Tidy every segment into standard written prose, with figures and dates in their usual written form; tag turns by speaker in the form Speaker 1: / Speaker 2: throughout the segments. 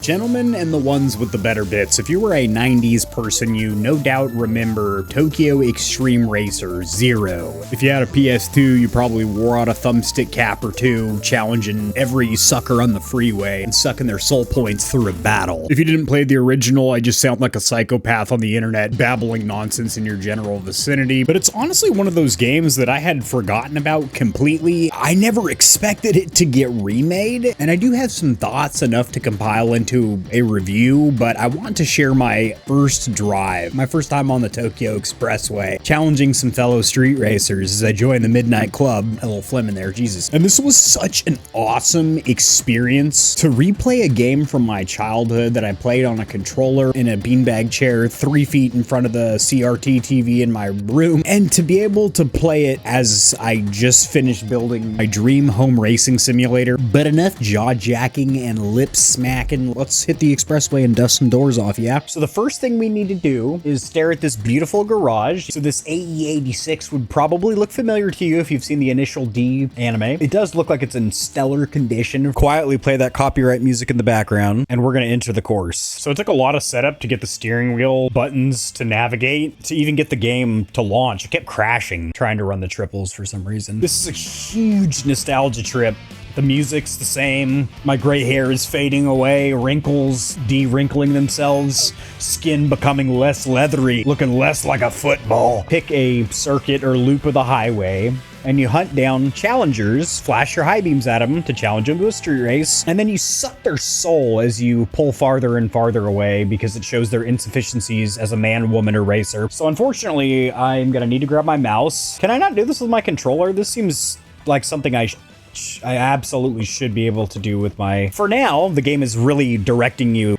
Speaker 1: Gentlemen and the ones with the better bits, if you were a 90s person, you no doubt remember Tokyo Extreme Racer Zero. If you had a PS2, you probably wore out a thumbstick cap or two, challenging every sucker on the freeway and sucking their soul points through a battle. If you didn't play the original, I just sound like a psychopath on the internet babbling nonsense in your general vicinity, but it's honestly one of those games that I had forgotten about completely. I never expected it to get remade, and I do have some thoughts enough to compile into a review, but I want to share my first drive, my first time on the Tokyo Expressway, challenging some fellow street racers as I joined the Midnight Club. A little phlegm in there, Jesus. And this was such an awesome experience to replay a game from my childhood that I played on a controller in a beanbag chair 3 feet in front of the CRT TV in my room, and to be able to play it as I just finished building my dream home racing simulator. But enough jaw-jacking and lip-smacking. Let's hit the expressway and dust some doors off, yeah? So the first thing we need to do is stare at this beautiful garage. So this AE86 would probably look familiar to you if you've seen the Initial D anime. It does look like it's in stellar condition. Quietly play that copyright music in the background, and we're gonna enter the course. So it took a lot of setup to get the steering wheel buttons to navigate, to even get the game to launch. It kept crashing trying to run the triples for some reason. This is a huge nostalgia trip. The music's the same. My gray hair is fading away, wrinkles de-wrinkling themselves, skin becoming less leathery, looking less like a football. Pick a circuit or loop of the highway, and you hunt down challengers, flash your high beams at them to challenge them to a street race, and then you suck their soul as you pull farther and farther away because it shows their insufficiencies as a man, woman, or racer. So unfortunately, I'm gonna need to grab my mouse. Can I not do this with my controller? This seems like something I absolutely should be able to do with my... For now, the game is really directing you.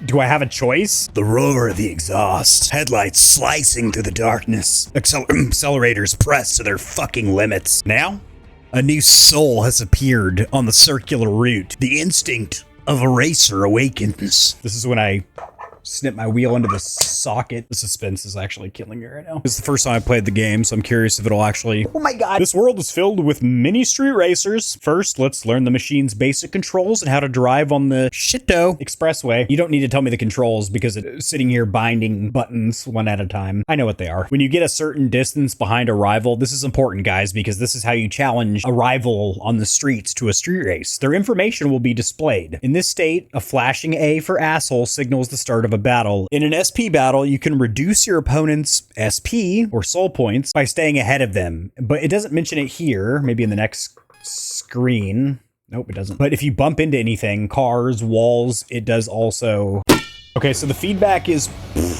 Speaker 1: Do I have a choice? The roar of the exhaust, headlights slicing through the darkness, accelerators pressed to their fucking limits. Now, a new soul has appeared on the circular route. The instinct of a racer awakens. This is when I snip my wheel into the socket. The suspense is actually killing me right now. This is the first time I played the game, so I'm curious if it'll actually... Oh my god! This world is filled with mini street racers. First, let's learn the machine's basic controls and how to drive on the shitto expressway. You don't need to tell me the controls because it's sitting here binding buttons one at a time. I know what they are. When you get a certain distance behind a rival, this is important, guys, because this is how you challenge a rival on the streets to a street race. Their information will be displayed. In this state, a flashing A for asshole signals the start of a battle. In an SP battle, you can reduce your opponent's SP or soul points by staying ahead of them, but it doesn't mention it here. Maybe in the next screen. Nope, it doesn't. But if you bump into anything, cars, walls, it does also. Okay, so the feedback is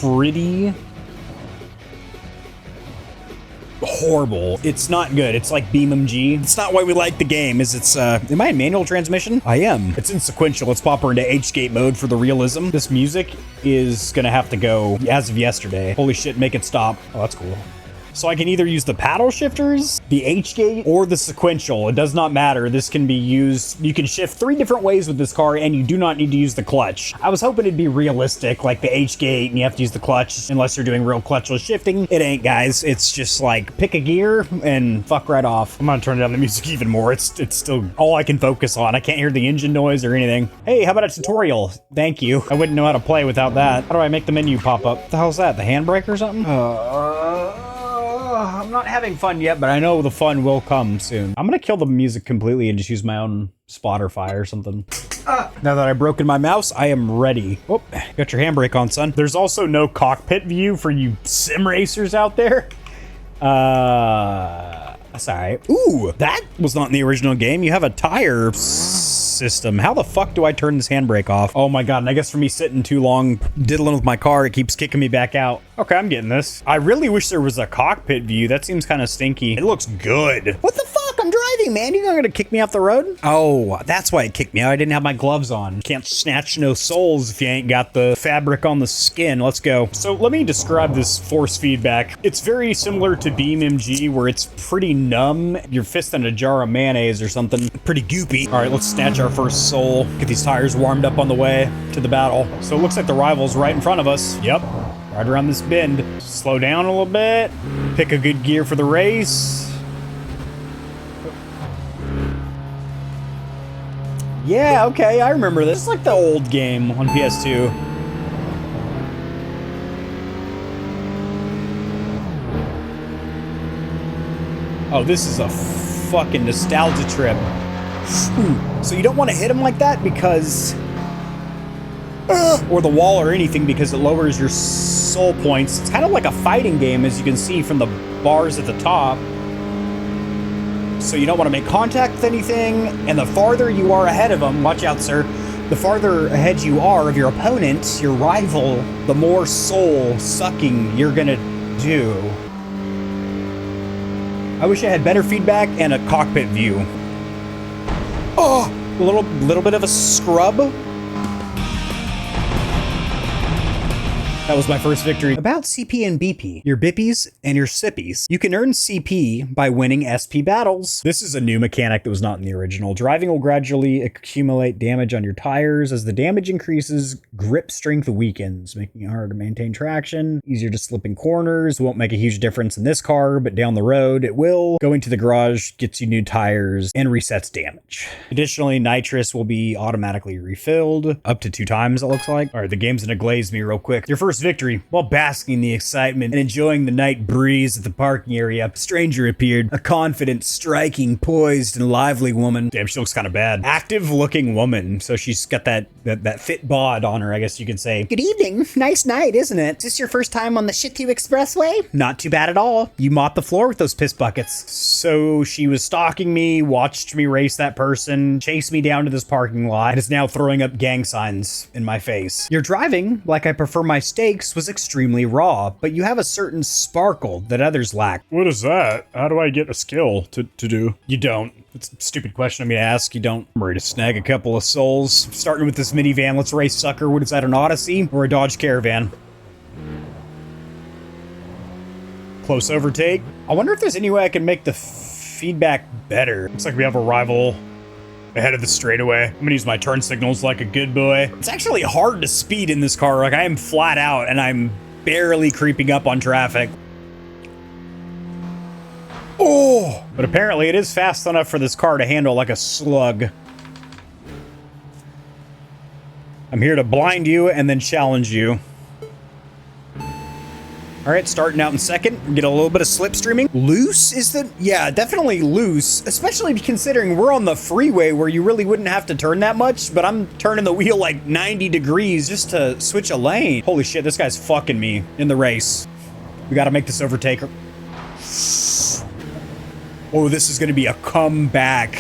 Speaker 1: pretty horrible. It's not good. It's like BeamMG. It's not why we like the game. Am I in manual transmission? I am. It's in sequential. Let's pop her into H-gate mode for the realism. This music is gonna have to go as of yesterday. Holy shit, make it stop. Oh, that's cool. So I can either use the paddle shifters, the H-gate, or the sequential. It does not matter. This can be used. You can shift 3 different ways with this car, and you do not need to use the clutch. I was hoping it'd be realistic, like the H-gate, and you have to use the clutch unless you're doing real clutchless shifting. It ain't, guys. It's just like pick a gear and fuck right off. I'm gonna turn down the music even more. It's still all I can focus on. I can't hear the engine noise or anything. Hey, how about a tutorial? Thank you. I wouldn't know how to play without that. How do I make the menu pop up? What the hell's that? The handbrake or something? I'm not having fun yet, but I know the fun will come soon. I'm gonna kill the music completely and just use my own Spotify or something. Now that I've broken my mouse, I am ready. Oh, got your handbrake on, son. There's also no cockpit view for you sim racers out there. That's all right. Ooh, that was not in the original game. You have a tire system. How the fuck do I turn this handbrake off? Oh my god, and I guess for me sitting too long diddling with my car, it keeps kicking me back out. Okay, I'm getting this. I really wish there was a cockpit view. That seems kind of stinky. It looks good. What the fuck? I'm driving, man. You're not gonna kick me off the road? Oh, that's why it kicked me out. I didn't have my gloves on. Can't snatch no souls if you ain't got the fabric on the skin. Let's go. So let me describe this force feedback. It's very similar to BeamMG, where it's pretty numb. Your fist in a jar of mayonnaise or something. Pretty goopy. All right, let's snatch our first soul. Get these tires warmed up on the way to the battle. So it looks like the rival's right in front of us. Yep. Right around this bend. Slow down a little bit. Pick a good gear for the race. Yeah, okay, I remember this. It's like the old game on PS2. Oh, this is a fucking nostalgia trip. So you don't want to hit him like that because... or the wall or anything because it lowers your soul points. It's kind of like a fighting game, as you can see from the bars at the top. So you don't want to make contact with anything, and the farther you are ahead of them, watch out, sir, the farther ahead you are of your opponent, your rival, the more soul sucking you're gonna do. I wish I had better feedback and a cockpit view. Oh, a little bit of a scrub. That was my first victory. About CP and BP, your Bippies and your Sippies. You can earn CP by winning SP battles. This is a new mechanic that was not in the original. Driving will gradually accumulate damage on your tires. As the damage increases, grip strength weakens, making it harder to maintain traction. Easier to slip in corners. Won't make a huge difference in this car, but down the road it will. Going to the garage gets you new tires and resets damage. Additionally, nitrous will be automatically refilled up to 2 times, it looks like. All right, the game's gonna glaze me real quick. Your first victory. While basking in the excitement and enjoying the night breeze at the parking area, a stranger appeared. A confident, striking, poised, and lively woman. Damn, she looks kind of bad. Active-looking woman, so she's got that fit bod on her, I guess you could say. Good evening. Nice night, isn't it? Is this your first time on the Shit2 Expressway? Not too bad at all. You mopped the floor with those piss buckets. So she was stalking me, watched me race that person, chased me down to this parking lot, and is now throwing up gang signs in my face. Your driving, like I prefer my steaks, was extremely raw, but you have a certain sparkle that others lack.
Speaker 2: What is that? How do I get a skill to do?
Speaker 1: You don't. It's a stupid question I'm gonna ask. You don't. I'm ready to snag a couple of souls. Starting with this minivan, let's race sucker. What is that, an Odyssey or a Dodge Caravan? Close overtake. I wonder if there's any way I can make the feedback better.
Speaker 2: Looks like we have a rival ahead of the straightaway. I'm gonna use my turn signals like a good boy.
Speaker 1: It's actually hard to speed in this car. Like, I am flat out and I'm barely creeping up on traffic. Oh! But apparently it is fast enough for this car to handle like a slug. I'm here to blind you and then challenge you. All right, starting out in second, get a little bit of slipstreaming. Loose is the, yeah, definitely loose, especially considering we're on the freeway where you really wouldn't have to turn that much, but I'm turning the wheel like 90 degrees just to switch a lane. Holy shit, this guy's fucking me in the race. We gotta make this overtaker. Oh, this is gonna be a comeback.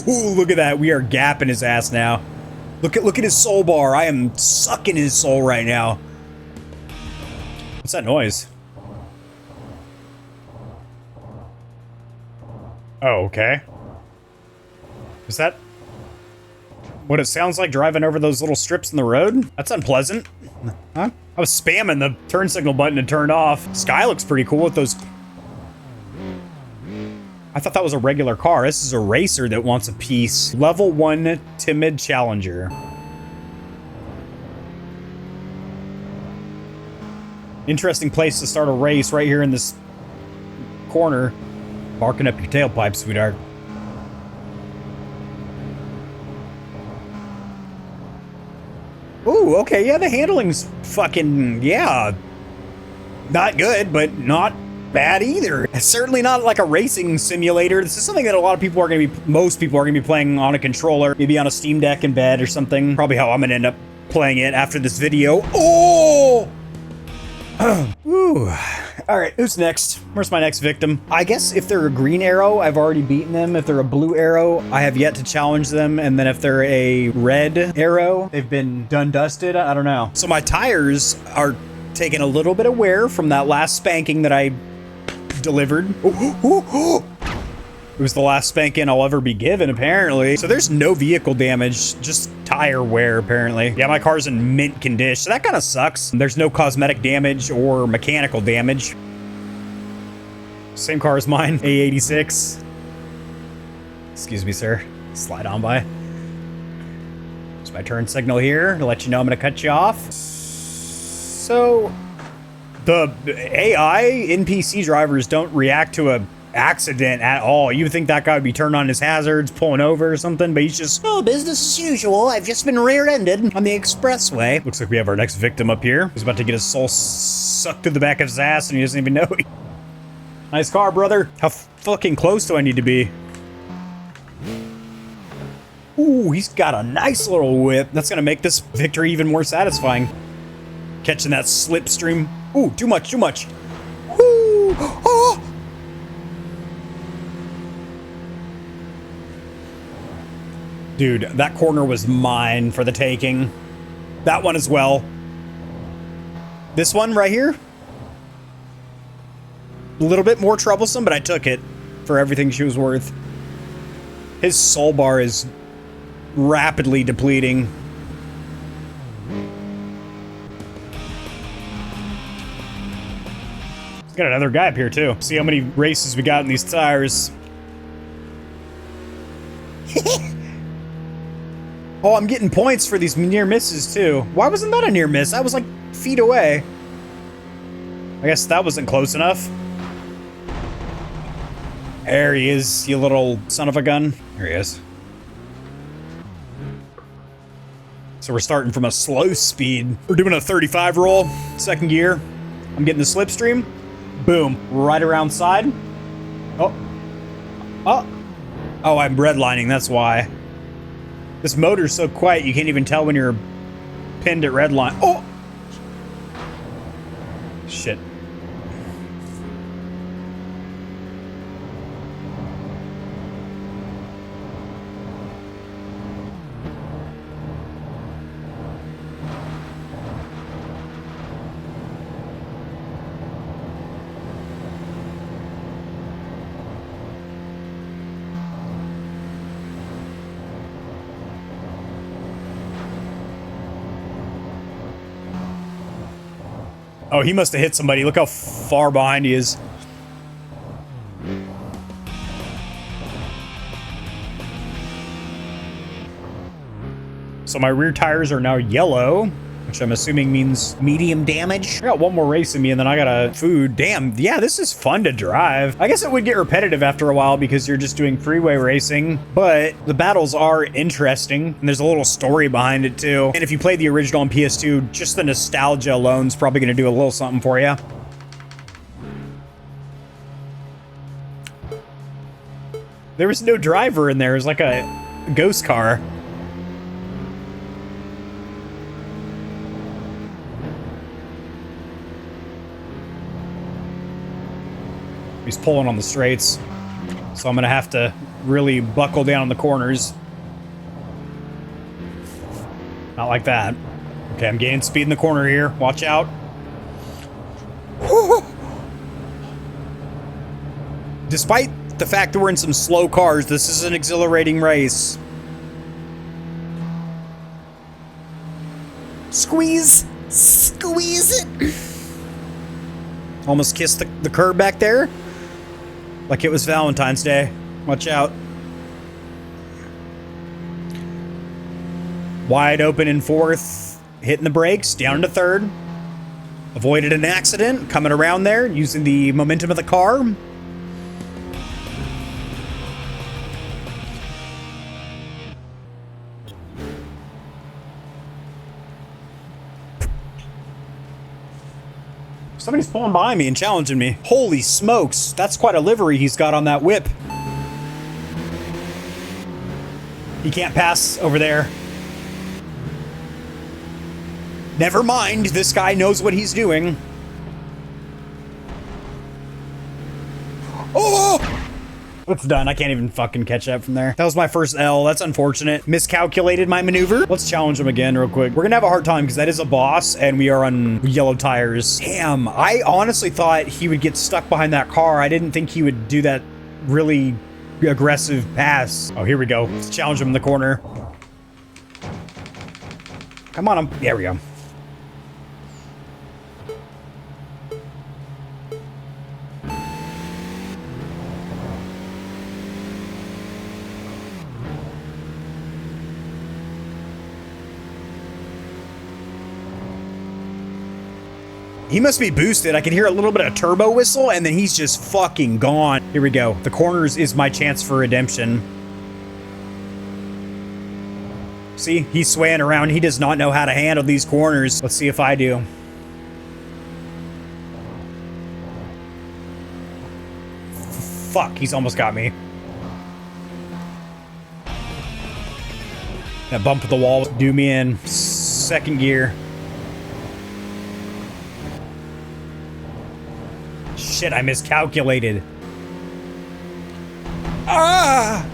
Speaker 1: Ooh, look at that, we are gapping his ass now. Look at his soul bar. I am sucking his soul right now. What's that noise?
Speaker 2: Oh, okay.
Speaker 1: Is that what it sounds like driving over those little strips in the road? That's unpleasant. Huh? I was spamming the turn signal button and turned off. Sky looks pretty cool with those. I thought that was a regular car. This is a racer that wants a piece. Level 1 timid challenger. Interesting place to start a race right here in this corner. Barking up your tailpipe, sweetheart. Ooh, okay, yeah, the handling's fucking, yeah. Not good, but not bad either. It's certainly not like a racing simulator. This is something that a lot of people are going to be, most people are going to be playing on a controller, maybe on a Steam Deck in bed or something. Probably how I'm going to end up playing it after this video. Oh! Ooh. All right, who's next? Where's my next victim? I guess if they're a green arrow, I've already beaten them. If they're a blue arrow, I have yet to challenge them. And then if they're a red arrow, they've been done dusted. I don't know. So my tires are taking a little bit of wear from that last spanking that I delivered. It was the last spanking I'll ever be given, apparently. So there's no vehicle damage, just tire wear, apparently. Yeah, my car's in mint condition, so that kind of sucks. There's no cosmetic damage or mechanical damage. Same car as mine, A86. Excuse me, sir. Slide on by. It's my turn signal here to let you know I'm gonna cut you off. So the AI NPC drivers don't react to a accident at all. You would think that guy would be turning on his hazards, pulling over or something, but he's just, oh, business as usual. I've just been rear-ended on the expressway. Looks like we have our next victim up here. He's about to get his soul sucked through the back of his ass and he doesn't even know it. Nice car, brother. How fucking close do I need to be? Ooh, he's got a nice little whip. That's gonna make this victory even more satisfying. Catching that slipstream. Ooh, too much, too much. Ooh, oh. Dude, that corner was mine for the taking. That one as well. This one right here. A little bit more troublesome, but I took it for everything she was worth. His soul bar is rapidly depleting. Got another guy up here too. See how many races we got in these tires. Oh, I'm getting points for these near misses too. Why wasn't that a near miss? I was like feet away. I guess that wasn't close enough. There he is, you little son of a gun. There he is. So we're starting from a slow speed. We're doing a 35 roll, second gear. I'm getting the slipstream. Boom, right around side. Oh. Oh. Oh, I'm redlining, that's why. This motor's so quiet you can't even tell when you're pinned at redline. Oh! Shit. Oh, he must have hit somebody. Look how far behind he is. So my rear tires are now yellow, which I'm assuming means medium damage. I got one more race in me and then I got a food. Damn, yeah, this is fun to drive. I guess it would get repetitive after a while because you're just doing freeway racing, but the battles are interesting and there's a little story behind it too. And if you play the original on PS2, just the nostalgia alone is probably gonna do a little something for you. There was no driver in there. It was like a ghost car. He's pulling on the straights, so I'm gonna have to really buckle down on the corners. Not like that. Okay, I'm gaining speed in the corner here. Watch out. Despite the fact that we're in some slow cars, this is an exhilarating race. Squeeze! Squeeze it! Almost kissed the curb back there. Like it was Valentine's Day. Watch out. Wide open in fourth. Hitting the brakes. Down into third. Avoided an accident. Coming around there. Using the momentum of the car. Somebody's pulling behind me and challenging me. Holy smokes, that's quite a livery he's got on that whip. He can't pass over there. Never mind, this guy knows what he's doing. Oh! It's done. I can't even fucking catch up from there. That was my first L. That's unfortunate. Miscalculated my maneuver. Let's challenge him again real quick. We're gonna have a hard time because that is a boss and we are on yellow tires. Damn, I honestly thought he would get stuck behind that car. I didn't think he would do that really aggressive pass. Oh, here we go. Let's challenge him in the corner. Come on, there we go. He must be boosted. I can hear a little bit of turbo whistle, and then he's just fucking gone. Here we go. The corners is my chance for redemption. See, he's swaying around. He does not know how to handle these corners. Let's see if I do. Fuck, he's almost got me. That bump at the wall do me in. Second gear. Shit, I miscalculated. Ah!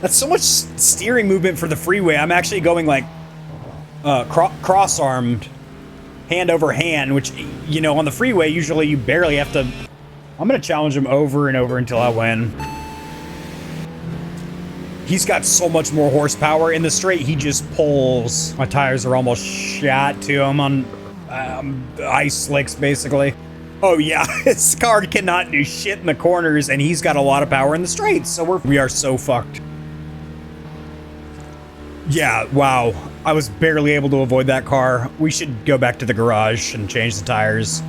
Speaker 1: That's so much steering movement for the freeway. I'm actually going like cross-armed, hand over hand, which, you know, on the freeway, usually you barely have to... I'm gonna challenge him over and over until I win. He's got so much more horsepower. In the straight, he just pulls. My tires are almost shot to him on ice slicks, basically. Oh yeah, his car cannot do shit in the corners, and he's got a lot of power in the straights, so we are so fucked. Yeah, wow. I was barely able to avoid that car. We should go back to the garage and change the tires.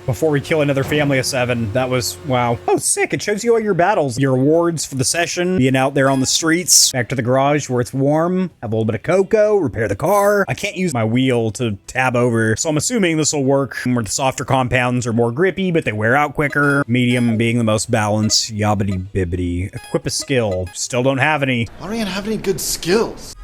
Speaker 1: Before we kill another family of 7. That was, wow. Oh, sick. It shows you all your battles. Your awards for the session. Being out there on the streets. Back to the garage where it's warm. Have a little bit of cocoa. Repair the car. I can't use my wheel to tab over, so I'm assuming this will work where the softer compounds are more grippy, but they wear out quicker. Medium being the most balanced. Yobbity bibbity. Equip a skill. Still don't have any.
Speaker 3: I don't even have any good skills.